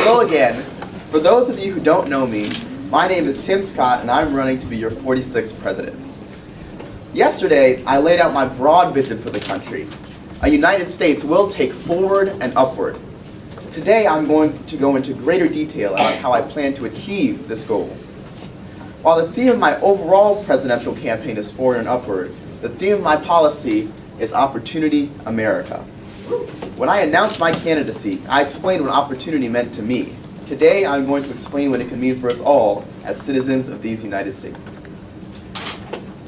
Hello again. For those of you who don't know me, my name is Tim Scott and I'm running to be your 46th president. Yesterday, I laid out my broad vision for the country. A United States will take forward and upward. Today, I'm going to go into greater detail about how I plan to achieve this goal. While the theme of my overall presidential campaign is forward and upward, the theme of my policy is Opportunity America. When I announced my candidacy, I explained what opportunity meant to me. Today, I'm going to explain what it can mean for us all as citizens of these United States.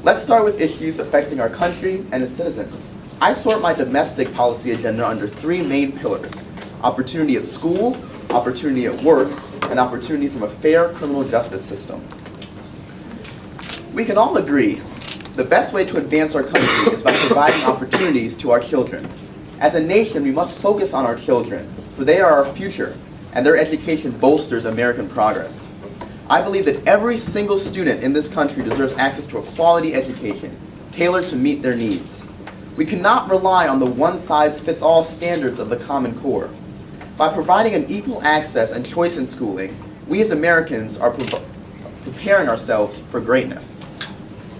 Let's start with issues affecting our country and its citizens. I sort my domestic policy agenda under three main pillars: opportunity at school, opportunity at work, and opportunity from a fair criminal justice system. We can all agree the best way to advance our country is by providing opportunities to our children. As a nation, we must focus on our children, for they are our future, and their education bolsters American progress. I believe that every single student in this country deserves access to a quality education, tailored to meet their needs. We cannot rely on the one-size-fits-all standards of the Common Core. By providing an equal access and choice in schooling, we as Americans are preparing ourselves for greatness.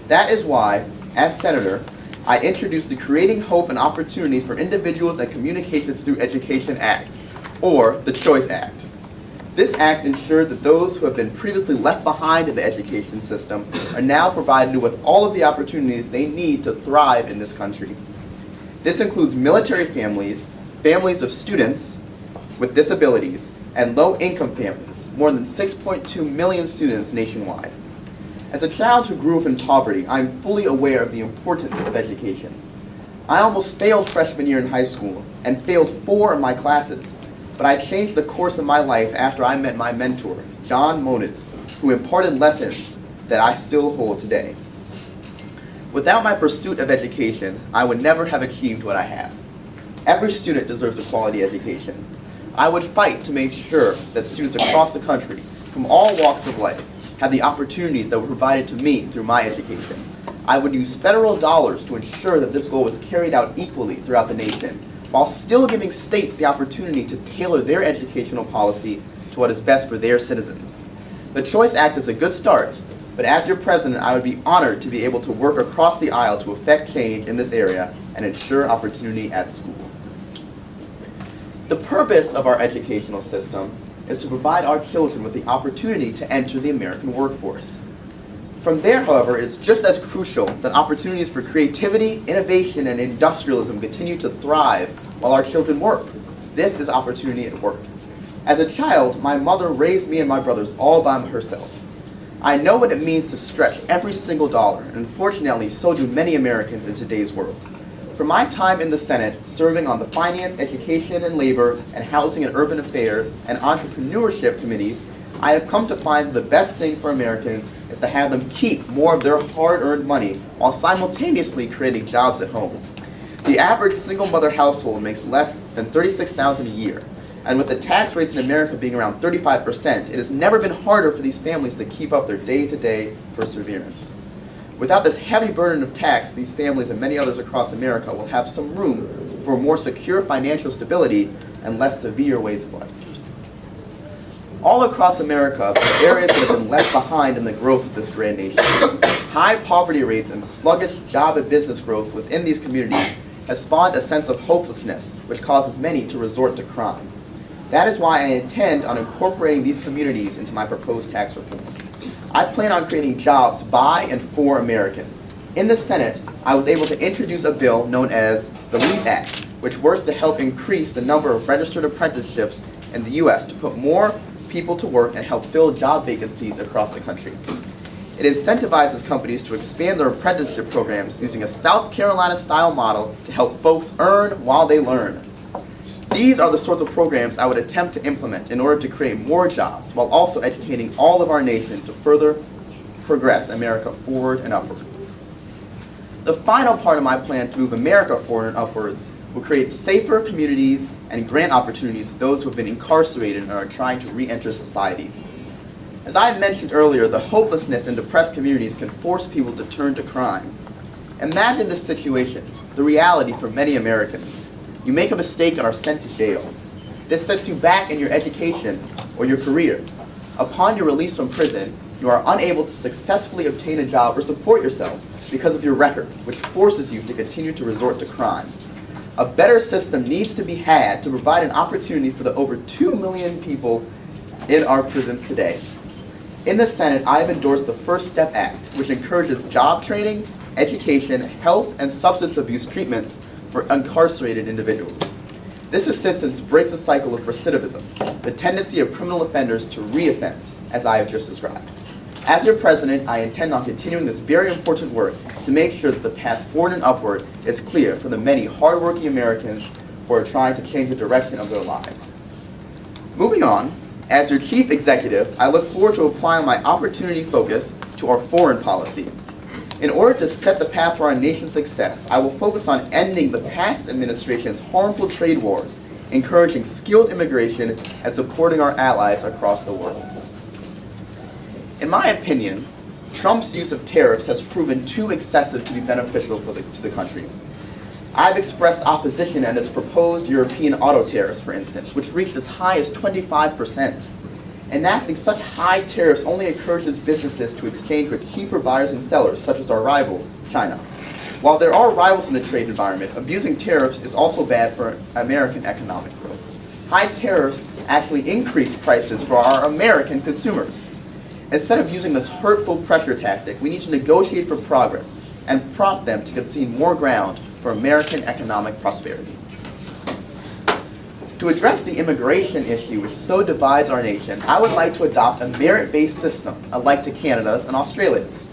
That is why, as Senator, I introduced the Creating Hope and Opportunity for Individuals and Communications Through Education Act, or the CHOICE Act. This act ensured that those who have been previously left behind in the education system are now provided with all of the opportunities they need to thrive in this country. This includes military families, families of students with disabilities, and low-income families, more than 6.2 million students nationwide. As a child who grew up in poverty, I am fully aware of the importance of education. I almost failed freshman year in high school and failed 4 of my classes, but I changed the course of my life after I met my mentor, John Moniz, who imparted lessons that I still hold today. Without my pursuit of education, I would never have achieved what I have. Every student deserves a quality education. I would fight to make sure that students across the country, from all walks of life, have the opportunities that were provided to me through my education. I would use federal dollars to ensure that this goal was carried out equally throughout the nation, while still giving states the opportunity to tailor their educational policy to what is best for their citizens. The CHOICE Act is a good start, but as your president, I would be honored to be able to work across the aisle to effect change in this area and ensure opportunity at school. The purpose of our educational system is to provide our children with the opportunity to enter the American workforce. From there, however, it is just as crucial that opportunities for creativity, innovation, and industrialism continue to thrive while our children work. This is opportunity at work. As a child, my mother raised me and my brothers all by herself. I know what it means to stretch every single dollar, and unfortunately, so do many Americans in today's world. From my time in the Senate, serving on the Finance, Education and Labor, and Housing and Urban Affairs, and Entrepreneurship committees, I have come to find the best thing for Americans is to have them keep more of their hard-earned money while simultaneously creating jobs at home. The average single-mother household makes less than $36,000 a year, and with the tax rates in America being around 35%, it has never been harder for these families to keep up their day-to-day perseverance. Without this heavy burden of tax, these families and many others across America will have some room for more secure financial stability and less severe ways of life. All across America, there are areas that have been left behind in the growth of this grand nation. High poverty rates and sluggish job and business growth within these communities has spawned a sense of hopelessness, which causes many to resort to crime. That is why I intend on incorporating these communities into my proposed tax reform. I plan on creating jobs by and for Americans. In the Senate, I was able to introduce a bill known as the LEAP Act, which works to help increase the number of registered apprenticeships in the U.S. to put more people to work and help fill job vacancies across the country. It incentivizes companies to expand their apprenticeship programs using a South Carolina-style model to help folks earn while they learn. These are the sorts of programs I would attempt to implement in order to create more jobs while also educating all of our nation to further progress America forward and upward. The final part of my plan to move America forward and upwards will create safer communities and grant opportunities to those who have been incarcerated and are trying to re-enter society. As I mentioned earlier, the hopelessness in depressed communities can force people to turn to crime. Imagine this situation, the reality for many Americans. You make a mistake and are sent to jail. This sets you back in your education, or your career. Upon your release from prison, you are unable to successfully obtain a job or support yourself because of your record, which forces you to continue to resort to crime. A better system needs to be had to provide an opportunity for the over 2 million people in our prisons today. In the Senate, I have endorsed the First Step Act, which encourages job training, education, health, and substance abuse treatments for incarcerated individuals. This assistance breaks the cycle of recidivism, the tendency of criminal offenders to re-offend, as I have just described. As your president, I intend on continuing this very important work to make sure that the path forward and upward is clear for the many hardworking Americans who are trying to change the direction of their lives. Moving on, as your chief executive, I look forward to applying my opportunity focus to our foreign policy. In order to set the path for our nation's success, I will focus on ending the past administration's harmful trade wars, encouraging skilled immigration, and supporting our allies across the world. In my opinion, Trump's use of tariffs has proven too excessive to be beneficial to the country. I've expressed opposition at his proposed European auto tariffs, for instance, which reached as high as 25%. Enacting such high tariffs only encourages businesses to exchange with cheaper buyers and sellers, such as our rival, China. While there are rivals in the trade environment, abusing tariffs is also bad for American economic growth. High tariffs actually increase prices for our American consumers. Instead of using this hurtful pressure tactic, we need to negotiate for progress and prompt them to concede more ground for American economic prosperity. To address the immigration issue which so divides our nation, I would like to adopt a merit-based system, alike to Canada's and Australia's.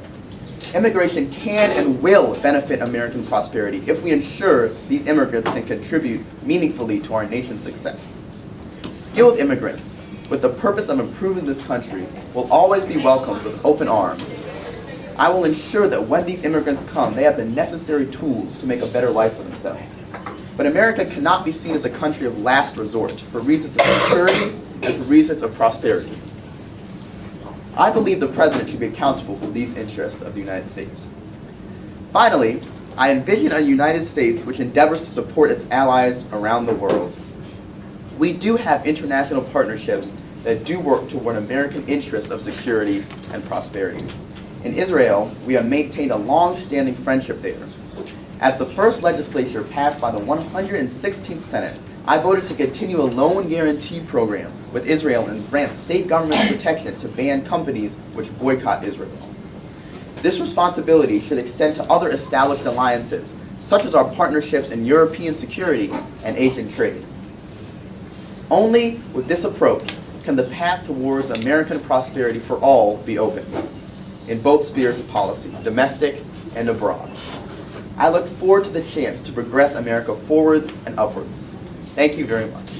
Immigration can and will benefit American prosperity if we ensure these immigrants can contribute meaningfully to our nation's success. Skilled immigrants, with the purpose of improving this country, will always be welcomed with open arms. I will ensure that when these immigrants come, they have the necessary tools to make a better life for themselves. But America cannot be seen as a country of last resort for reasons of security and for reasons of prosperity. I believe the President should be accountable for these interests of the United States. Finally, I envision a United States which endeavors to support its allies around the world. We do have international partnerships that do work toward American interests of security and prosperity. In Israel, we have maintained a long-standing friendship there. As the first legislature passed by the 116th Senate, I voted to continue a loan guarantee program with Israel and grant state government protection to ban companies which boycott Israel. This responsibility should extend to other established alliances, such as our partnerships in European security and Asian trade. Only with this approach can the path towards American prosperity for all be open, in both spheres of policy, domestic and abroad. I look forward to the chance to progress America forwards and upwards. Thank you very much.